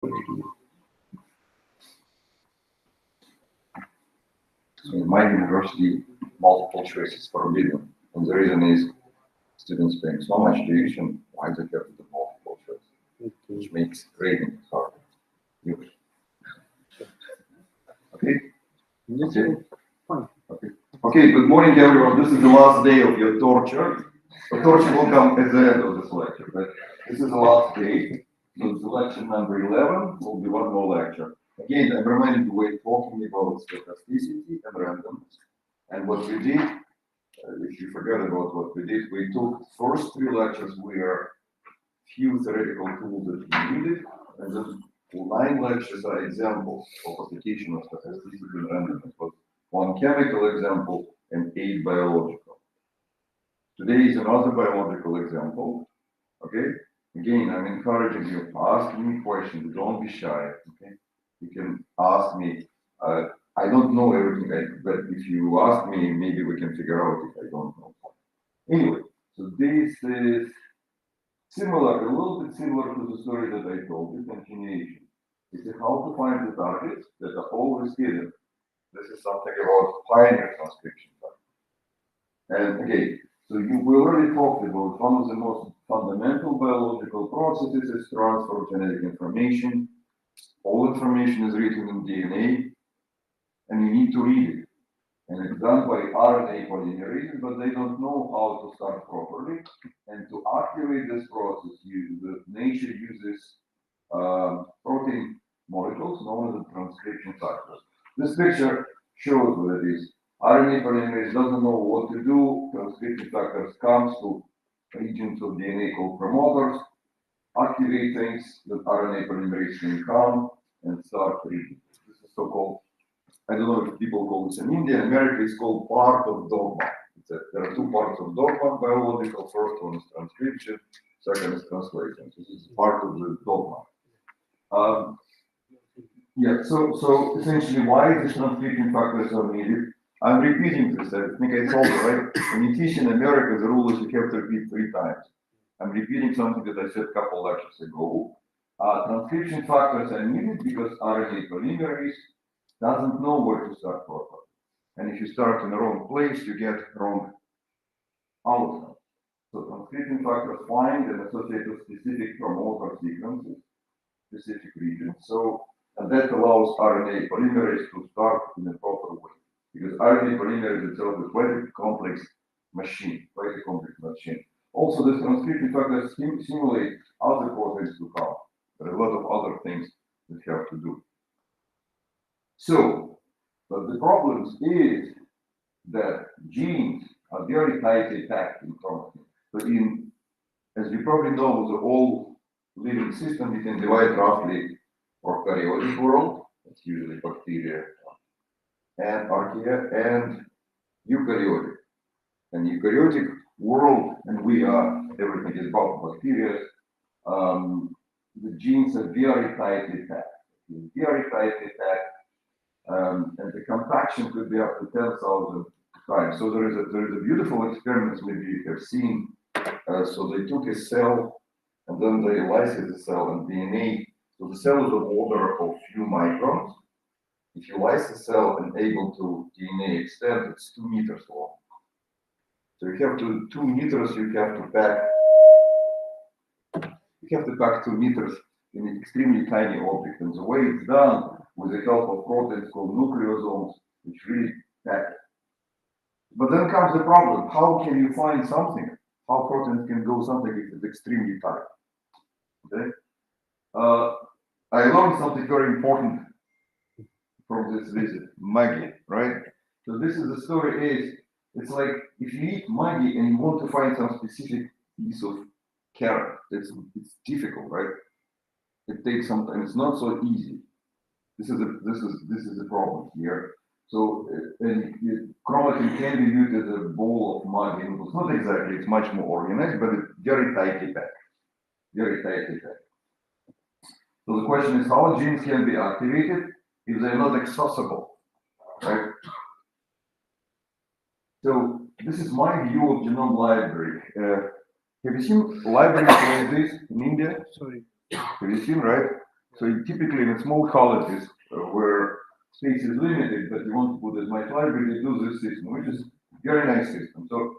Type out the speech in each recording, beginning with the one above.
So in my university, multiple choice is forbidden. And the reason is students paying so much tuition, why they have to do multiple choice, which makes grading hard. Okay? Okay. Okay. Okay, good morning everyone. This is the last day of your torture. The torture will come at the end of this lecture, but this is the last day. So it's lecture number 11, will be one more lecture. Again, I'm reminding you we're talking about stochasticity and randomness. And what we did, if you forget about what we did, we took first 3 lectures where few theoretical tools that we needed, and then 9 lectures are examples of application of stochasticity and randomness. But 1 chemical example and 8 biological. Today is another biological example. Okay? Again, I'm encouraging you, ask me questions, don't be shy. Okay? You can ask me. I don't know everything, but if you ask me, maybe we can figure out if I don't know. Anyway, so this is similar, a little bit similar to the story that I told you, continuation. It's how to find the targets that are always hidden. This is something about pioneer transcription. And again, so we already talked about one of the most fundamental biological processes is transfer of genetic information. All information is written in DNA, and you need to read it. And it's done by RNA polymerase, but they don't know how to start properly. And to activate this process, nature uses protein molecules known as transcription factors. This picture shows what it is. RNA polymerase doesn't know what to do. Transcription factors comes to regions of DNA called promoters, activate things that RNA polymerase can come and start reading. This is so-called, I don't know if people call this in India. In America, it's called part of dogma. There are 2 parts of dogma, biological. First one is transcription, second is translation. This is part of the dogma. Yeah, so essentially, why these transcription factors are needed? I'm repeating this. I think I told you, right? When you teach in America, the rule is you have to repeat 3 times. I'm repeating something that I said a couple lectures ago. Transcription factors are needed because RNA polymerase doesn't know where to start properly. And if you start in the wrong place, you get wrong outcome. So transcription factors find and associate with specific promoter sequences, specific regions. So, and that allows RNA polymerase to start in a proper way. Because RNA polymerase itself is quite a complex machine, Also, the transcription factors simulate other proteins to come. There are a lot of other things that you have to do. So, but the problem is that genes are very tightly packed in chromatin. So as you probably know, the whole living system, you can divide roughly prokaryotic world, that's usually bacteria and archaea, and eukaryotic. And eukaryotic world, and we are, everything is about bacteria, the genes are very tightly packed. And the compaction could be up to 10,000 times. So there is a beautiful experiment maybe you have seen. So they took a cell and then they lysed the cell and DNA. So the cell is of order of few microns. If you lyse the cell and able to DNA extend, it's 2 meters long. So you have to 2 meters. You have to pack 2 meters in an extremely tiny object. And the way it's done with the help of proteins called nucleosomes, which really pack it. But then comes the problem. How can you find something? How proteins can go something if it's extremely tight? Okay. I learned something very important from this visit, Maggie, right? So this is the story it's like if you eat Maggie and you want to find some specific piece of carrot, it's difficult, right? It takes some time. It's not so easy. This is the problem here. So chromatin can be used as a bowl of Maggi noodles. Not exactly. It's much more organized, but it's very tightly packed. Very tightly packed. So the question is how genes can be activated if they're not accessible, right? So this is my view of genome library. Have you seen libraries like this in India? Sorry. Have you seen, right? typically in small colleges where space is limited, but you want to put as much library, they do this system, which is very nice system. So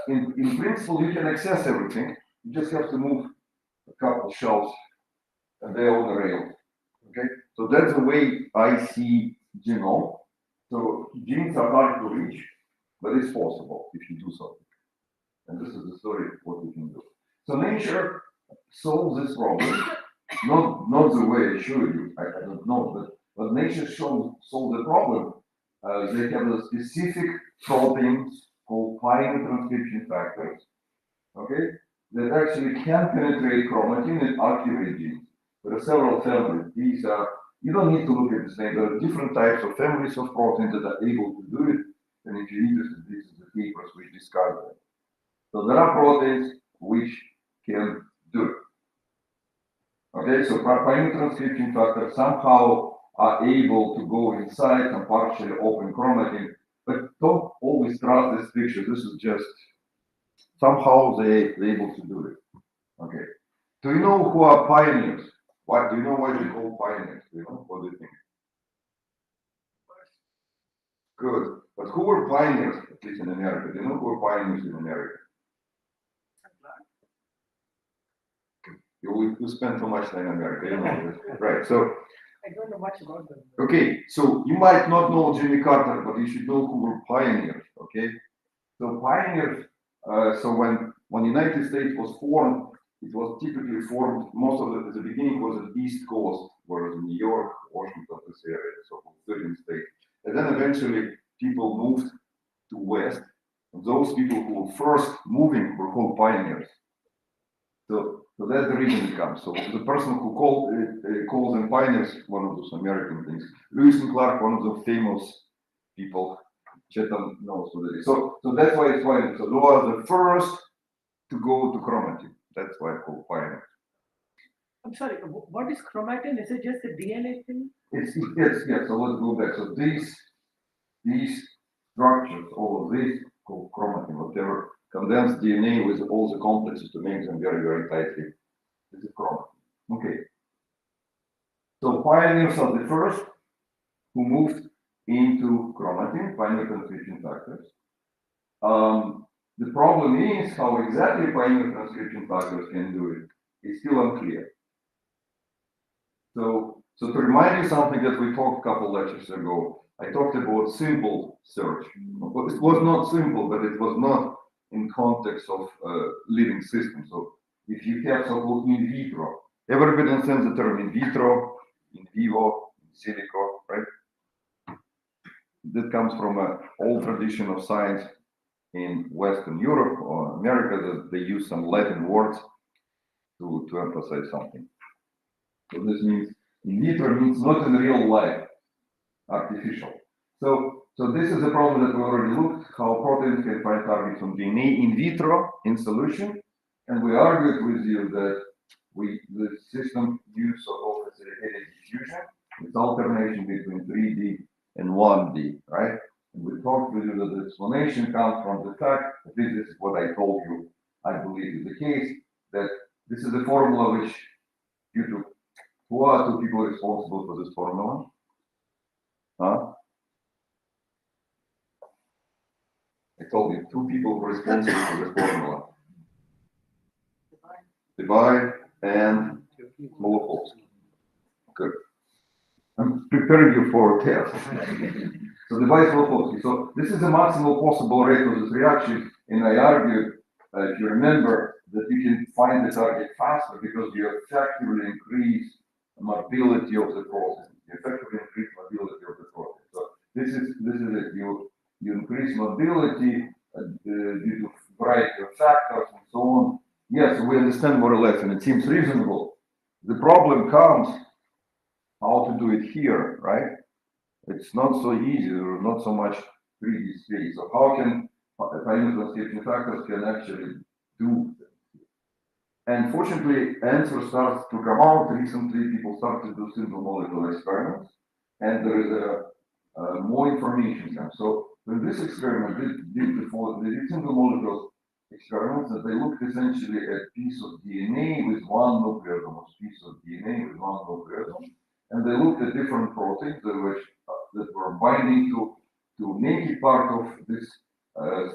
in principle, you can access everything. You just have to move a couple shelves and they're on the rails. Okay, so that's the way I see genome. So genes are hard to reach, but it's possible if you do something. And this is the story of what we can do. So nature solves this problem, not the way I showed you. I don't know, but nature solves the problem. They have a specific proteins called pioneer transcription factors, okay, that actually can penetrate chromatin and activate genes. There are several families. These are, you don't need to look at the same. There are different types of families of proteins that are able to do it. And if you're interested, this is the papers which discuss that. So there are proteins which can do it. Okay, so pioneer transcription factors somehow are able to go inside and partially open chromatin, but don't always trust this picture. This is just somehow they're able to do it. Okay. Do you know who are pioneers? What do you know why they call pioneers? Do you know? What do you think? Good. But who were pioneers, at least in America? Do you know who were pioneers in America? You spend too much time in America, you know this. Right. So I don't know much about them. okay, so you might not know Jimmy Carter, but you should know who were pioneers. Okay. So pioneers, so when United States was formed, it was typically formed, most of it at the beginning was at the East Coast, whereas in New York, Washington, this area, so 13 states. And then eventually people moved to West. And those people who were first moving were called pioneers. So that's the reason it comes. So the person who calls them pioneers, one of those American things. Lewis and Clark, one of the famous people, Chatham knows what it is. So that's why it's pioneers. So they are the first to go to chromatin. That's why I call pioneers. I'm sorry, what is chromatin? Is it just a DNA thing? Yes. So let's go back. So these structures, all of these called chromatin, whatever, condensed DNA with all the complexes to make them very, very tightly. This is chromatin. Okay. So pioneers are the first who moved into chromatin, pioneer transcription factors. The problem is how exactly pioneer transcription factors can do it is still unclear. So to remind you something that we talked a couple lectures ago, I talked about simple search. But it was not simple, but it was not in context of living system. So if you have so-called in vitro, everybody understands the term in vitro, in vivo, in silico, right? That comes from an old tradition of science in Western Europe or America, that they use some Latin words to emphasize something. So this means in vitro means not in real life, artificial. So this is a problem that we already looked, how proteins can find targets on DNA in vitro in solution, and we argued with you that the system use of facilitated diffusion, it's alternation between 3D and 1D, right? And we talked with you that the explanation comes from the fact that this is what I told you, I believe is the case, that this is a formula which you do. Who are two people responsible for this formula? Huh? I told you, two people were responsible for this formula. Divide and Molopolsky. Good. I'm preparing you for a test. So divide Molopolsky. So this is the maximal possible rate of this reaction, and I argued, if you remember, that you can find the target faster because you effectively increase the mobility of the protein. You effectively increase mobility of the protein. So this is it. You increase mobility due to variety of factors and so on. Yes, we understand more or less, and it seems reasonable. The problem comes how to do it here, right? It's not so easy, or not so much 3D space. So how can pioneer transcription factors can actually do this? And fortunately, answer starts to come out. Recently, people start to do single molecule experiments, and there is more information comes. So when this experiment they did single molecules experiments that they looked essentially at piece of DNA with one nucleosome, or piece of DNA with one nucleosome, and they looked at different proteins that were binding to naked part of this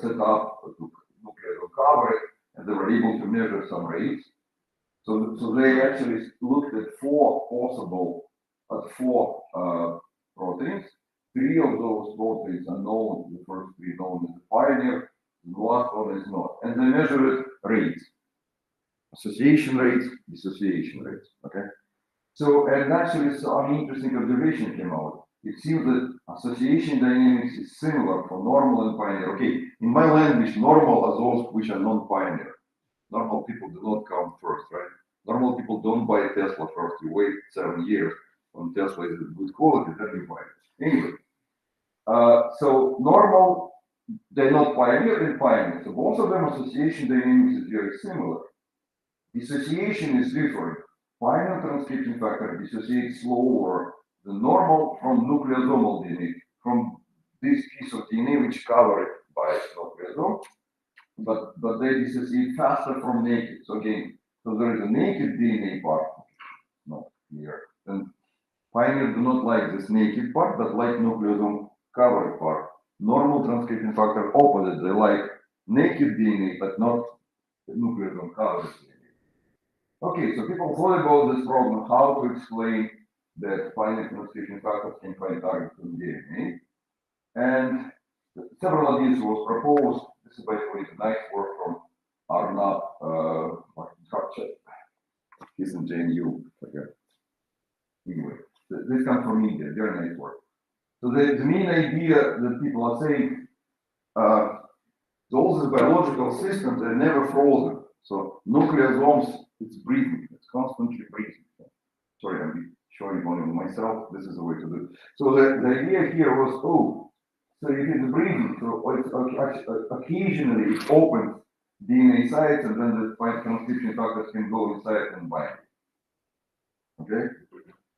setup, to nucleosome cover it, and they were able to measure some rates. So they actually looked at four proteins. Three of those proteins are known, the first three known as the pioneer, the last one is not. And they measured rates, association rates, dissociation rates, okay? So, and actually some interesting observation came out. It seems that association dynamics is similar for normal and pioneer. Okay, in my language, normal are those which are non-pioneer. Normal people do not come first, right? Normal people don't buy Tesla first. You wait 7 years when Tesla is of good quality, then you buy it. Anyway, so normal, they're not pioneer and pioneer. So both of them association dynamics is very similar. Dissociation is different. Pioneer transcription factor dissociates slower than normal from nucleosomal DNA, from this piece of DNA which covered by nucleosome, but they dissociate faster from naked. So again, so there is a naked DNA part, not here. And pioneers do not like this naked part, but like nucleosome covered part. Normal transcription factor opposite. They like naked DNA, but not the nucleosome covered DNA. Okay, so people thought about this problem, how to explain that pioneer transcription factors can find targets in DNA. And several ideas was proposed. This is basically the nice work from Arnav, he's in JNU. Anyway, this comes from India, very nice work. So the main idea that people are saying, those biological systems are never frozen. So nucleosomes, it's breathing, it's constantly breathing. Sorry, I'm showing only myself. This is the way to do it. So the idea here was, so if it's breathing, so occasionally it opens DNA sites, and then the transcription factors can go inside and bind. Okay.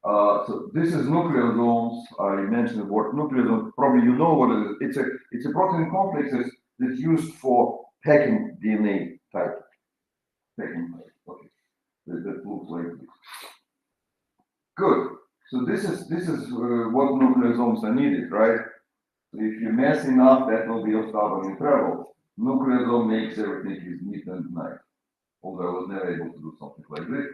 So this is nucleosomes. I mentioned the word nucleosome. Probably you know what it is. It's a protein complex that's used for packing DNA type. Packing type. Okay. That looks like this. Good. So this is what nucleosomes are needed, right? So if you mess enough, that will be your stubborn travel. Nucleosome makes everything is neat and nice. Although I was never able to do something like this.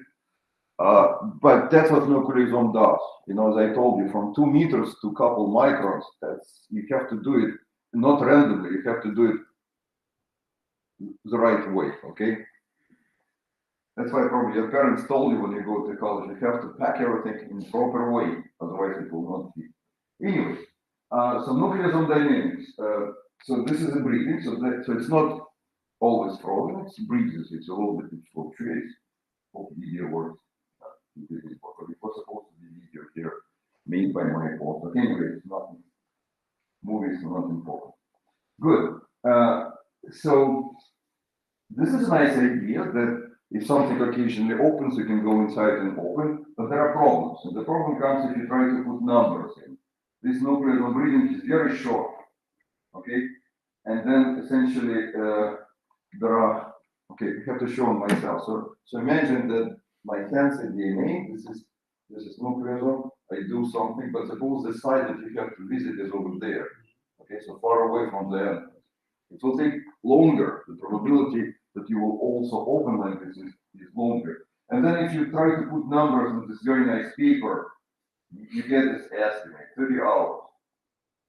But that's what nucleosome does. You know, as I told you, from 2 meters to a couple microns, you have to do it not randomly, you have to do it the right way, okay? That's why probably your parents told you when you go to college, you have to pack everything in proper way, otherwise it will not fit. Anyway, so nucleosome dynamics. So this is a breathing, so it's not always frozen, it breathes, it's a little bit fluctuates. Hope video works. It was supposed to be video here made by my fault, but anyway, it's not. Movies are not important. Good. So this is a nice idea that if something occasionally opens, you can go inside and open, but there are problems. And the problem comes if you try to put numbers in. This nucleosome breathing is very short, okay? And then essentially there are, okay, I have to show myself. So imagine that my hands are DNA, this is nucleosome, I do something, but suppose the site that you have to visit is over there, okay, so far away from the entrance. It will take longer, the probability that you will also open like this is longer. And then if you try to put numbers on this very nice paper, you get this estimate, 30 hours.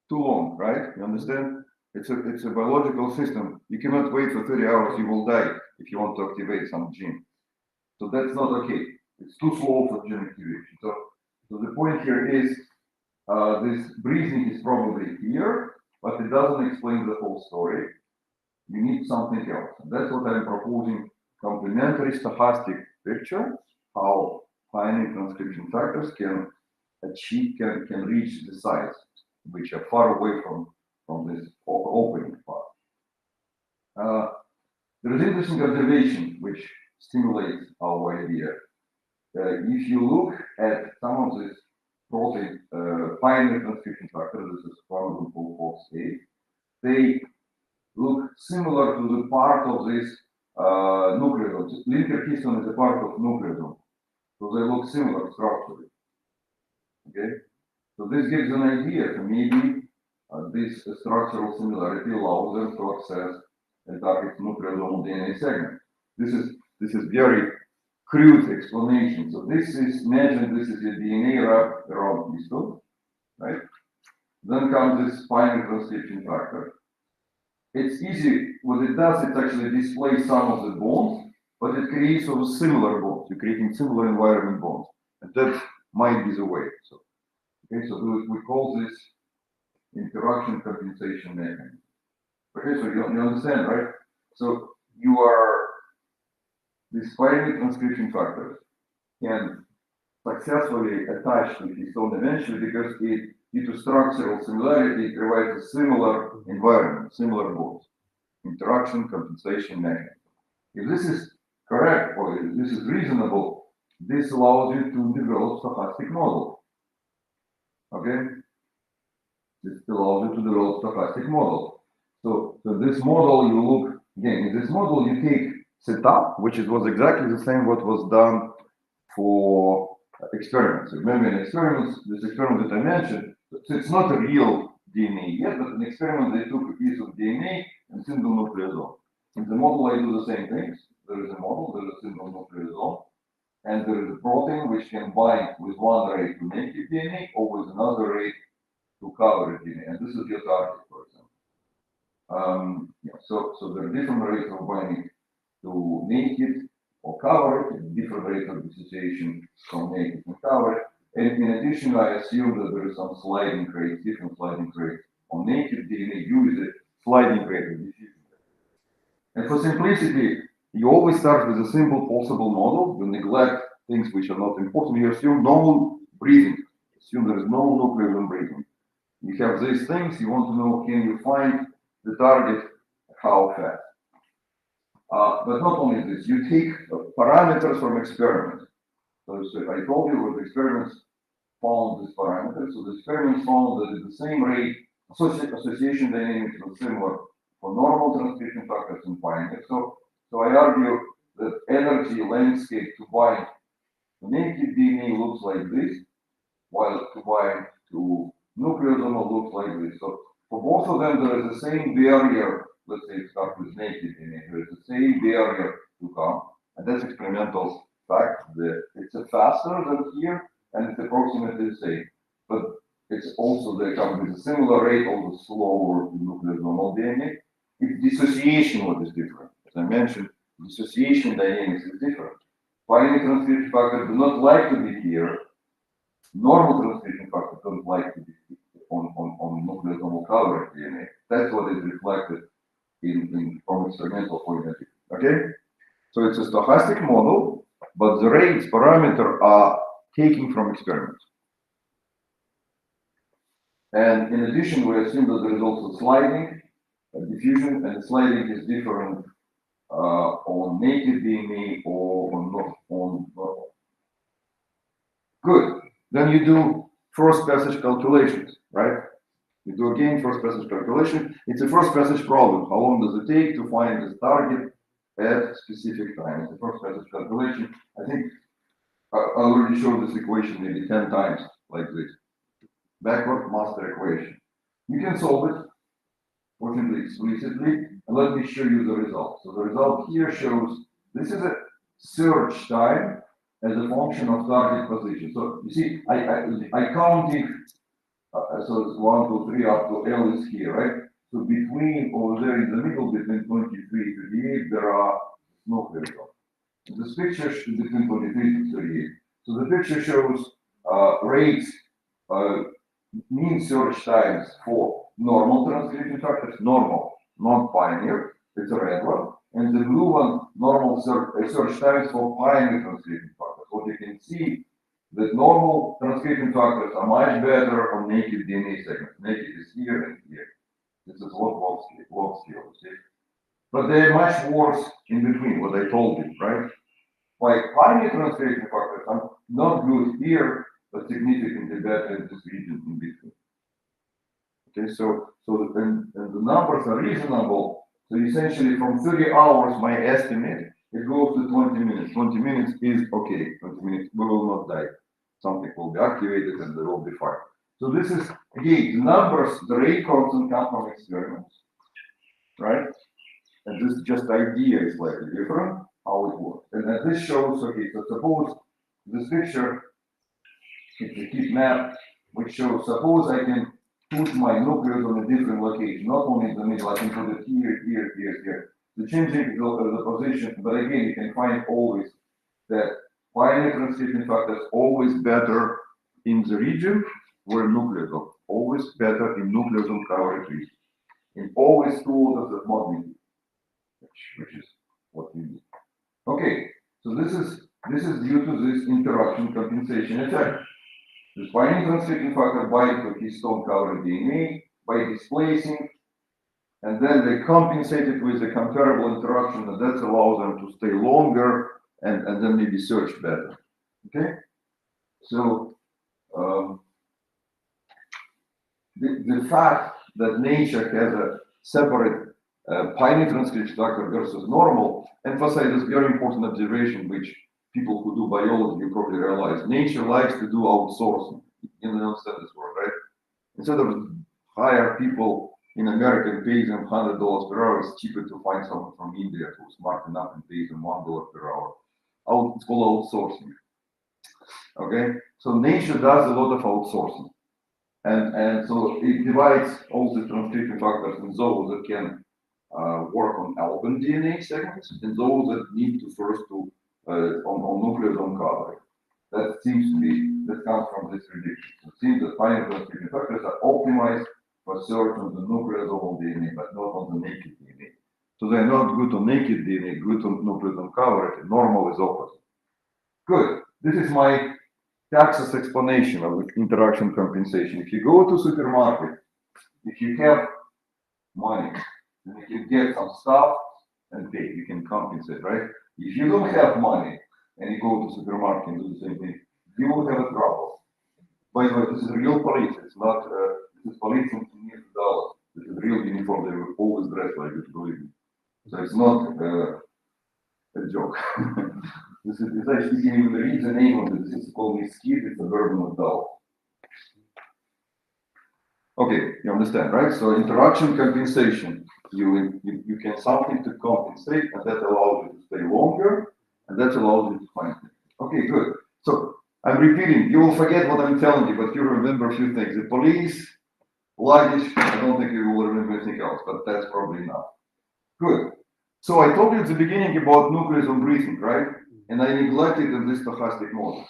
Too long, right? You understand? It's a biological system. You cannot wait for 30 hours, you will die if you want to activate some gene. So that's not okay. It's too slow for gene activation. So the point here is this breathing is probably here, but it doesn't explain the whole story. You need something else. And that's what I'm proposing, complementary stochastic picture, how finding transcription factors can reach the sites which are far away from this opening part. There is interesting observation which stimulates our idea. If you look at some of these protein pioneer transcription factors, this is for example FOX8, look similar to the part of this nucleosome. Linker histone is a part of nucleosome, so they look similar structurally. Okay, so this gives an idea. So maybe this structural similarity allows them to access a target nucleosomal DNA segment. This is very crude explanation. So this is, imagine this is a DNA wrapped around histone, right? Then comes this spinal transcription factor. It's easy. What it does, it actually displays some of the bonds, but it creates sort of similar bonds. You're creating similar environment bonds, and that might be the way. So, okay, so we call this interaction compensation mechanism. Okay, so you understand, right? So you are, the spinal transcription factors can successfully attach to histone eventually because it, due to structural similarity, it provides a similar environment, similar bonds. Interaction compensation mechanism. If this is correct or if this is reasonable, this allows you to develop stochastic model. Okay? This allows you to develop stochastic model. So this model, you look, again, in this model, you take setup, which was exactly the same what was done for experiments. Remember, in experiments, this experiment that I mentioned, so it's not a real DNA yet, but an experiment, they took a piece of DNA and single nucleosome. In the model, I do the same things. There is a model, there is a single nucleosome, and there is a protein which can bind with one rate to naked DNA or with another rate to cover DNA. And this is your target, for example. Yeah, so there are different rates of binding to naked or cover it, different rates of dissociation from naked and cover. And in addition, I assume that there is some sliding rates, different sliding rates on naked DNA. Use a sliding rate of diffusion. And for simplicity, you always start with a simple possible model. You neglect things which are not important. You assume normal breathing. Assume there is no nucleosome breathing. You have these things. You want to know, can you find the target, how fast? But not only this, you take parameters from experiments. So I told you what the experiments found this parameter. So the experiments found that at the same rate, association dynamics was similar for normal transcription factors and binders. So I argue that energy landscape to bind to naked DNA looks like this, while to bind to nucleosomal looks like this. So for both of them, there is the same barrier. Let's say start with naked DNA. There is the same barrier to come, and that's experimental fact. It's a faster than here, and it's approximately the same. But it's also they come with a similar rate, although slower to nucleosomal DNA. It's dissociation what is different. As I mentioned, dissociation dynamics is different. Binding transcription factors do not like to be here. Normal transcription factors don't like to be on nucleosomal covered DNA. That's what is reflected in from experimental point of view. Okay? So it's a stochastic model, but the rates parameter are taken from experiments. And in addition, we assume that there is also sliding, diffusion, and sliding is different on naked DNA or on normal. Good. Then you do first passage calculations, right? You do again first passage calculation. It's a first passage problem. How long does it take to find the target at specific time? It's a first passage calculation. I think I already showed this equation maybe 10 times like this. Backward master equation. You can solve it, fortunately explicitly, and let me show you the result. So the result here shows this is a search time as a function of target position. So you see, I counting. So it's 1, 2, 3 up to L is here, right? So between over there in the middle, between 23 to 38, there are nucleosomes. This picture should be between 23 to 38. So the picture shows rates, mean search times for normal transcription factors, normal, not pioneer, it's a red one. And the blue one, normal search times for pioneer transcription factors. What you can see that normal transcription factors are much better on naked DNA segments. Naked is here and here. This is log scale, see? But they're much worse in between, what I told you, right? Like pioneer transcription factors are not good here, but significantly better in this region in between. Okay, so and the numbers are reasonable So essentially from 30 hours, my estimate, it goes to 20 minutes. 20 minutes is okay. 20 minutes, we will not die. Something will be activated and they will be fine. So this is, again, the numbers, the rate constant come from experiments, right? And this just idea is slightly different, how it works. And then this shows, okay, so suppose this picture, it's a heat map, which shows, suppose I can put my nucleus on a different location, not only in the middle, I can put it here, here, here, here. The changing the position, but again, you can find always that finite transcription factor is always better in the region where nucleosome, always better in nucleosome coverage region. And always two orders of magnitude, which is what we need. Okay, so this is due to this interaction compensation effect. The finite transcription factor binds to histone covered DNA by displacing, and then they compensate it with a comparable interaction, and that allows them to stay longer and then maybe search better. Okay, so the fact that nature has a separate finite transcription factor versus normal emphasizes very important observation, which people who do biology you probably realize. Nature likes to do outsourcing. You understand this word, right? Instead of hire people in America and pay them $100 per hour, it's cheaper to find someone from India who's smart enough and pay them $1 per hour. It's called outsourcing. Okay, so nature does a lot of outsourcing, and so it divides all the transcription factors in those that can work on album DNA segments and those that need to first to on nucleosome coverage. That seems to be, that comes from this prediction. It seems that finite transcription factors are optimized for search on the nucleosomal DNA, but not on the naked DNA. So they're not good on naked DNA, good on nucleosome coverage, and normal is opposite. Good. This is my Texas explanation of interaction compensation. If you go to supermarket, if you have money, then you can get some stuff and pay. You can compensate, right? If you don't have money and you go to supermarket and do the same thing, you will have a trouble. By the way, this is real police. It's not. This is police in Dallas. This is real uniform. They will always dress like this, believe me. So it's not a joke. This is actually, you can even read the name of it. This is called Mesquite. It's a suburban of Dallas. Okay, you understand, right? So interaction compensation. You can something to compensate, and that allows you to stay longer, and that allows you to find it. Okay, good. So I'm repeating. You will forget what I'm telling you, but you remember a few things. The police, luggage. I don't think you will remember anything else, but that's probably enough. Good. So I told you at the beginning about nucleosome breathing, right? And I neglected in this stochastic model.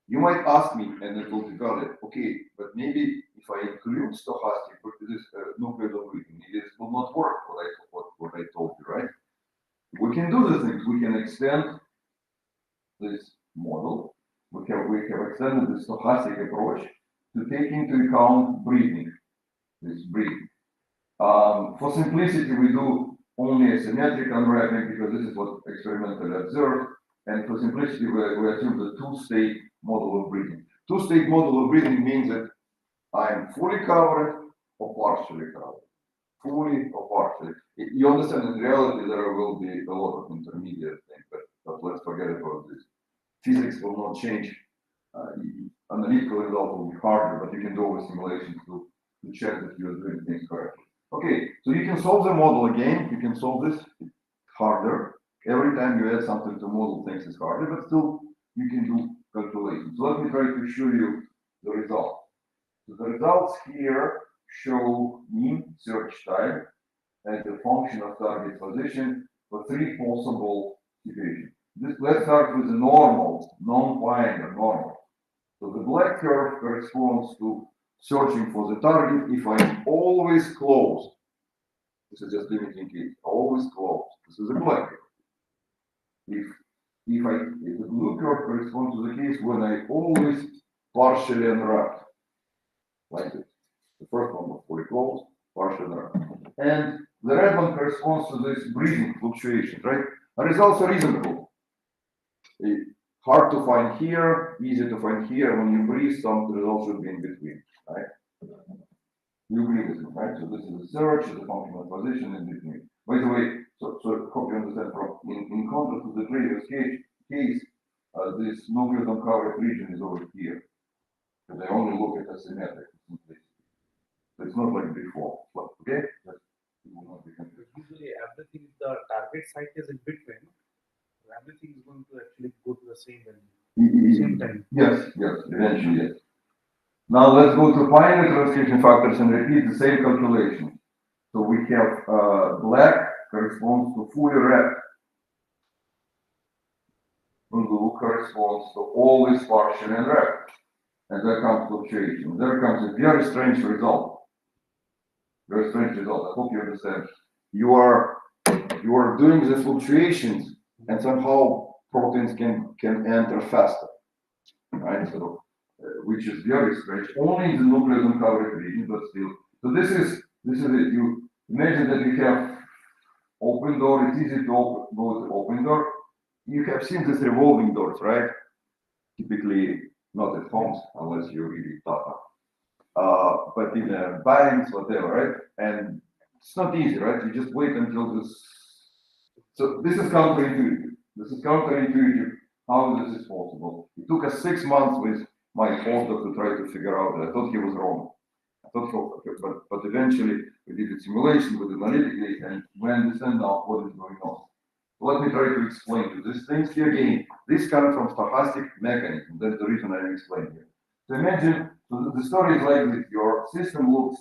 You might ask me, and I told you, got it. Okay, but maybe if I include stochastic with this nucleosome breathing, maybe this will not work. What I told you, right? We can do the things. We can extend this model. We have extended the stochastic approach to take into account breathing. This breathing. For simplicity, we do only asymmetric unwrapping because this is what experimentally observed. And for simplicity, we assume the two-state model of breathing. Two-state model of breathing means that I'm fully covered or partially covered. Fully or partially. You understand, in reality, there will be a lot of intermediate things, but let's forget about this. Physics will not change. Analytical result will be harder, but you can do always simulations to check that you're doing things correctly. Okay, so you can solve the model again. You can solve this harder. Every time you add something to model, things is harder, but still you can do calculations. So let me try to show you the result. So the results here show mean search time as a function of target position for three possible situations. Let's start with the normal, non-binary normal. So the black curve corresponds to searching for the target if I'm always close. This is just limiting case, always close. This is a black curve. If the blue curve corresponds to the case when I always partially unwrapped, like this. The first one was fully closed, partially unwrapped. And the red one corresponds to this breathing fluctuation, right? The results are reasonable. Hard to find here, easy to find here. When you breathe, some results should be in between, right? You agree with me, right? So this is a search, the function of position in between. By the way, so hope you understand from in contrast to the previous case, this nucleus uncovered region is over here. Because I only look at asymmetric simplicity. So it's not like before. But, okay? It will not be confused. Usually everything, the target site is in between. Everything is going to actually go to the same value, same time. Yes, eventually, yes. Now let's go to binary transcription factors and repeat the same calculation. So we have black corresponds to fully red. Blue corresponds to always partial and red. And there comes fluctuation. There comes a very strange result. Very strange result. I hope you understand. You are doing the fluctuations, and somehow proteins can enter faster, right? So, which is very strange. Only in the nucleus uncovered region, but still. So this is it. You imagine that you have open door. It's easy to go to open door. You have seen these revolving doors, right? Typically not at homes unless you're really tough. But in banks, whatever, right? And it's not easy, right? You just wait until this. So this is counterintuitive. This is counterintuitive how this is possible. It took us 6 months with my postdoc to try to figure out that. I thought he was wrong. But eventually we did a simulation with analytically, and we understand now what is going on. Let me try to explain to these things here again. This comes from stochastic mechanism. That's the reason I'm explaining here. So imagine, so the story is like this. Your system looks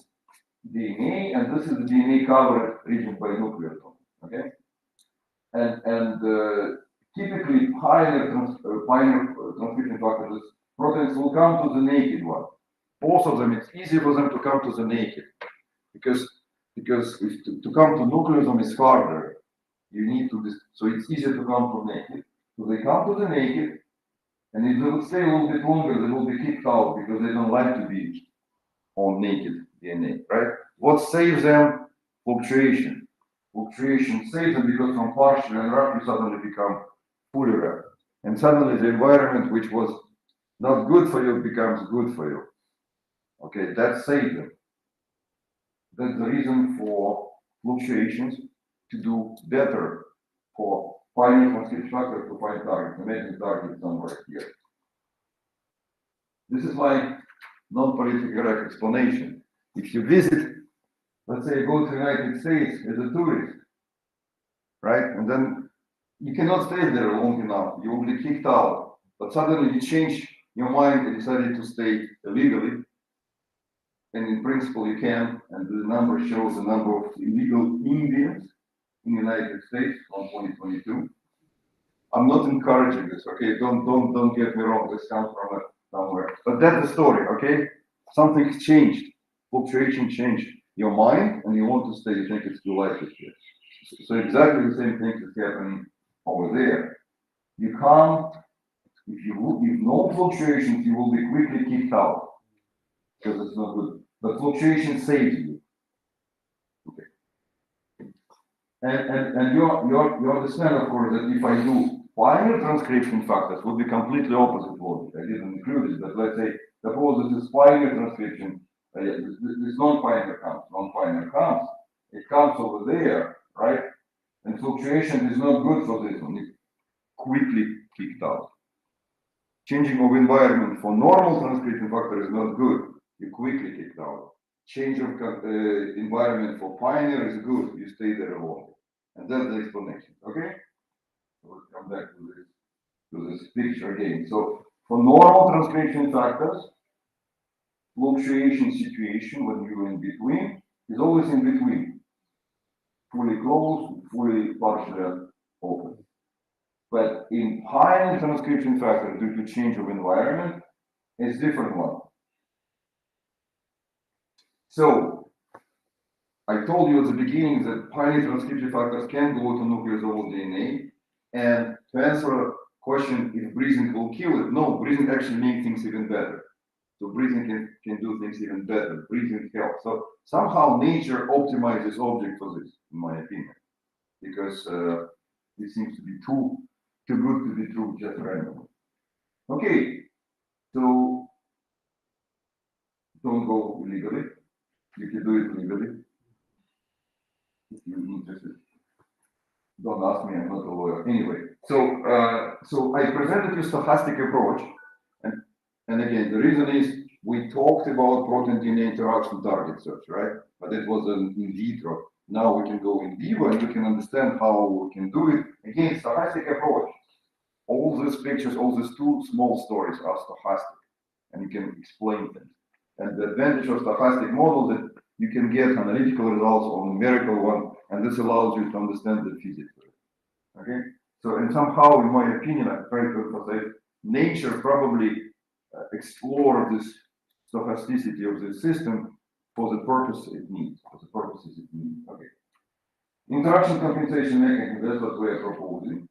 DNA, and this is the DNA covered region by nucleotome. Okay? And typically pioneer transcription factors, proteins will come to the naked one. Both of them, it's easy for them to come to the naked. Because to come to nucleosome is harder. You need to, so it's easier to come to naked. So they come to the naked, and if they will stay a little bit longer, they will be kicked out because they don't like to be on naked DNA, right? What saves them? Fluctuation. Fluctuation saves them because from partial and rough you suddenly become fully rough. And suddenly the environment which was not good for you becomes good for you. Okay, that saves them. That's the reason for fluctuations to do better for finding transcription factors to find targets. Imagine target somewhere here. This is my non-politically correct explanation. If you visit, let's say you go to the United States as a tourist, right? And then you cannot stay there long enough. You will be kicked out. But suddenly you change your mind and decided to stay illegally. And in principle you can, and the number shows the number of illegal Indians in the United States from 2022. I'm not encouraging this, okay? Don't get me wrong. This comes from somewhere, but that's the story, okay? Something's changed. Fluctuation changed your mind, and you want to stay. You think it's too light here. So exactly the same thing is happening over there. You can't. If no fluctuations, you will be quickly kicked out because it's not good. But fluctuation saves you. Okay. And you understand, of course, that if I do binary transcription factors, would be completely opposite logic. I didn't include it, but let's say suppose this is binary transcription. This non-binary comes. It comes over there, right? And fluctuation is not good for this one. It's quickly kicked out. Changing of environment for normal transcription factor is not good. You quickly kicked out. Change of environment for pioneer is good. You stay there longer. And that's the explanation. Okay? We'll come back to this picture again. So for normal transcription factors, fluctuation situation when you're in between is always in between. Fully closed, fully partially open. But in pioneer transcription factor due to change of environment, it's different one. So I told you at the beginning that pioneer transcription factors can go to nucleosomal DNA, and to answer a question if breathing will kill it, no, breathing actually makes things even better. So breathing can do things even better. Breathing helps. So somehow nature optimizes object for this, in my opinion, because it seems to be too good to be true just randomly. Okay, so don't go illegally. You can do it legally if you're interested. Don't ask me, I'm not a lawyer. Anyway, so I presented you stochastic approach, and again, the reason is we talked about protein DNA interaction target search, right? But it was an in vitro. Now we can go in vivo and we can understand how we can do it. Again, stochastic approach. All these pictures, all these two small stories are stochastic, and you can explain them. And the advantage of stochastic model that you can get analytical results or numerical one, and this allows you to understand the physics. Okay, so and somehow, in my opinion, I try to emphasize nature probably explore this stochasticity of the system for the purpose it needs, for the purposes it needs. Okay, interaction compensation mechanism. That's what we are proposing.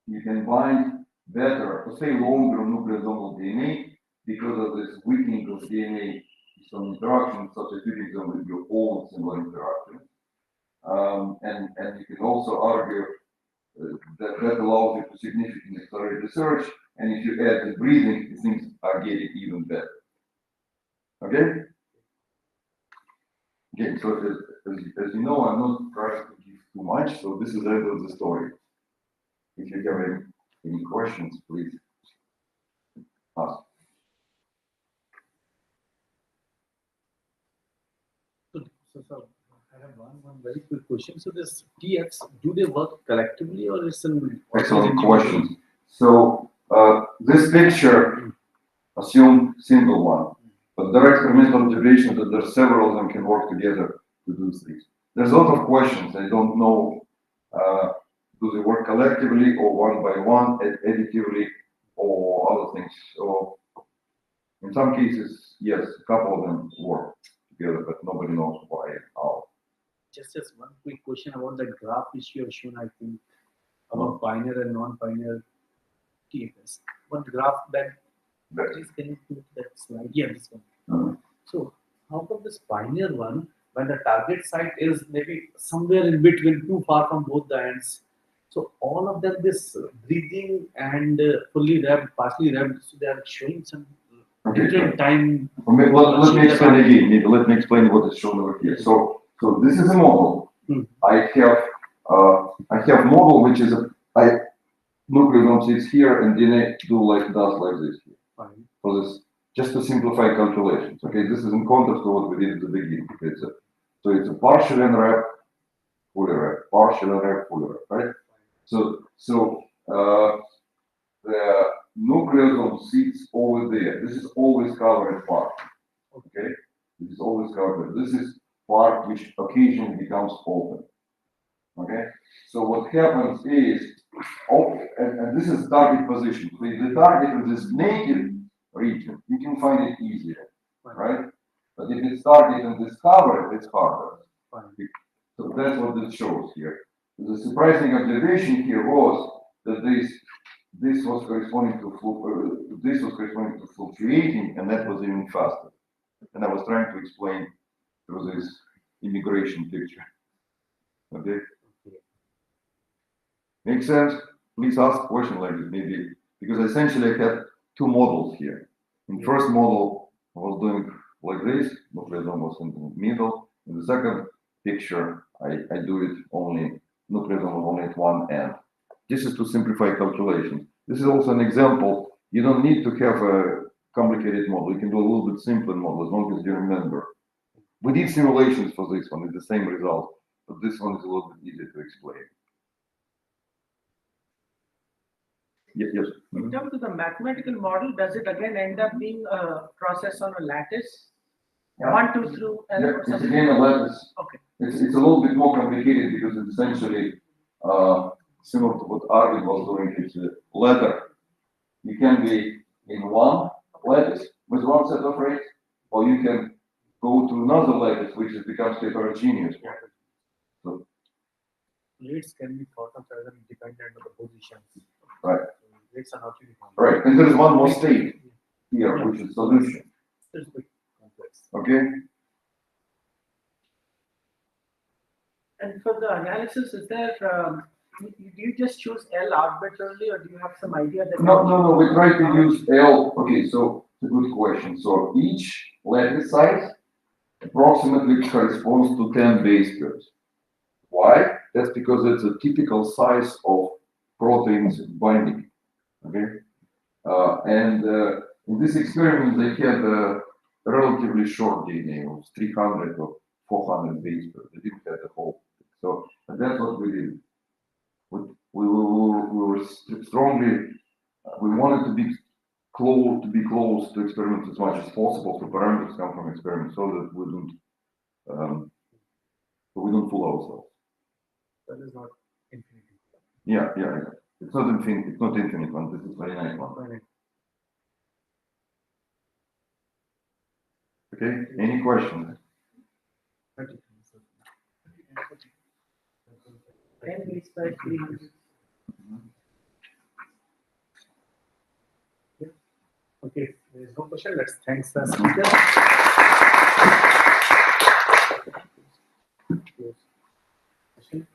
You can bind better, say longer nucleosomal DNA because of this weakening of DNA. Some interaction, substituting them with your own similar interaction. And you can also argue that allows you to significantly accelerate research. And if you add the breathing, things are getting even better. Okay? Okay, so as you know, I'm not trying to give too much, so this is the end of the story. If you have any questions, please ask. So I have one very quick question. So this TFs, do they work collectively or is it? Excellent question. So this picture assume single one, but there are experimental observations that there are several of them can work together to do things. There's a lot of questions. I don't know, do they work collectively or one by one, additively, or other things. So in some cases, yes, a couple of them work together, but nobody knows why and how. Just one quick question about that graph which you have shown, I think, about binary and non-binary TFS. What graph that is, can you put that slide? Yeah, this one. So how come this binary one, when the target site is maybe somewhere in between, too far from both the ends? So all of them, this breathing and fully wrapped, partially wrapped, so they are showing some different time. Let me explain again. Maybe let me explain what is shown over here. So this is a model. I have model which is nucleosome sits here and DNA does like this here. So this just to simplify calculations. Okay, this is in context of what we did at the beginning. So it's a partially unwrapped, fully wrapped, partially unwrapped, fully wrapped, right? So the nucleosome sits over there. This is always covered part. Okay, this is always covered. This is part which occasionally becomes open. Okay, so what happens is, and this is target position. With the target of this naked region, you can find it easier, right? But if it's target and this covered, it's harder. So that's what this shows here. The surprising observation here was that this was corresponding to fluctuating, and that was even faster. And I was trying to explain through this immigration picture. Okay. Make sense? Please ask a question like this, maybe, because essentially I had two models here. In first model, I was doing like this, nucleosome was in the middle. In the second picture, I do it only, nucleosome only at one end. This is to simplify calculations. This is also an example. You don't need to have a complicated model. You can do a little bit simpler model as long as you remember. We did simulations for this one, it's the same result, but this one is a little bit easier to explain. Yes. In terms of the mathematical model, does it again end up being a process on a lattice? Yeah. 1, 2 through L? Yeah, it's again a lattice. Okay. It's a little bit more complicated because it's essentially similar to what Arvind was doing. It's a ladder. You can be in one lattice with one set of rates, or you can go to another lattice which becomes heterogeneous. So, rates can be thought of as independent of the positions. Right. Rates are not uniform. Right, and there is one more state here, which is solution. It's a bit complex. Okay. And for the analysis, is there, do you just choose L arbitrarily, or do you have some idea that? No, we try to use L. Okay, so it's a good question. So each lattice size approximately corresponds to 10 base pairs. Why? That's because it's a typical size of proteins binding. Okay, in this experiment they had a relatively short DNA of 300 or 400 base pairs. They didn't have the whole thing. So that's what we did. We were strongly. We wanted to be close to experiments as much as possible. So parameters come from experiments, so that we don't fool ourselves. That is not infinity. Yeah. It's not infinite. It's not infinite one. This is very nice one. Finite. Okay. Any questions? Can we start please? Okay, there is no question. Let's thanks the speaker. Question?